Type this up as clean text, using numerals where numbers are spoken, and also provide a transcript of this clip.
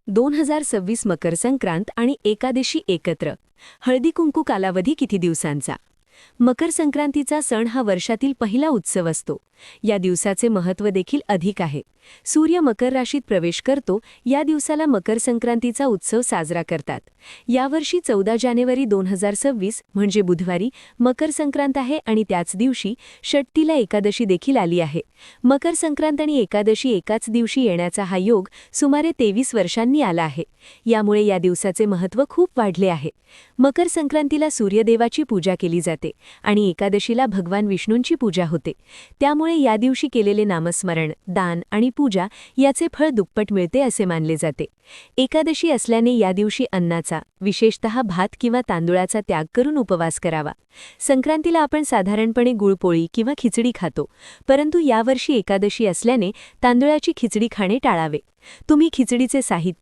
2026 मकर संक्रांत आणि एकादशी एकत्र. हळदी कुंकू कालावधी किती दिवसांचा? मकर संक्रांतीचा सण हा वर्षातील पहिला उत्सव असतो. या दिवसाचे महत्त्व देखील अधिक आहे. सूर्य मकर राशीत प्रवेश करतो या दिवसाला मकर संक्रांतीचा उत्सव साजरा करतात. यावर्षी 14 जानेवारी 2026 म्हणजे बुधवारी मकर संक्रांत आहे आणि त्याच दिवशी षष्ठीला एकादशी देखील आली आहे. मकर संक्रांत आणि एकादशी एकाच दिवशी येण्याचा हा योग सुमारे 23 वर्षांनी आला आहे. यामुळे या दिवसाचे महत्त्व खूप वाढले आहे. मकर संक्रांतीला सूर्यदेवाची पूजा केली जाते आणि एकादशीला भगवान विष्णूंची पूजा होते. त्यामुळे या दिवशी केलेले नामस्मरण, दान आणि पूजा याचे फळ दुप्पट मिळते असे मानले जाते. एकादशी असल्याने या दिवशी अन्नाचा, विशेषतः भात किंवा तांदूळाचा त्याग करून उपवास करावा. संक्रांतीला आपण साधारणपणे गुळपोळी किंवा खिचडी खातो, परंतु यावर्षी एकादशी असल्याने तांदूळाची खिचडी खाणे टाळावे. तुम्ही खिचडीचे साहित्य,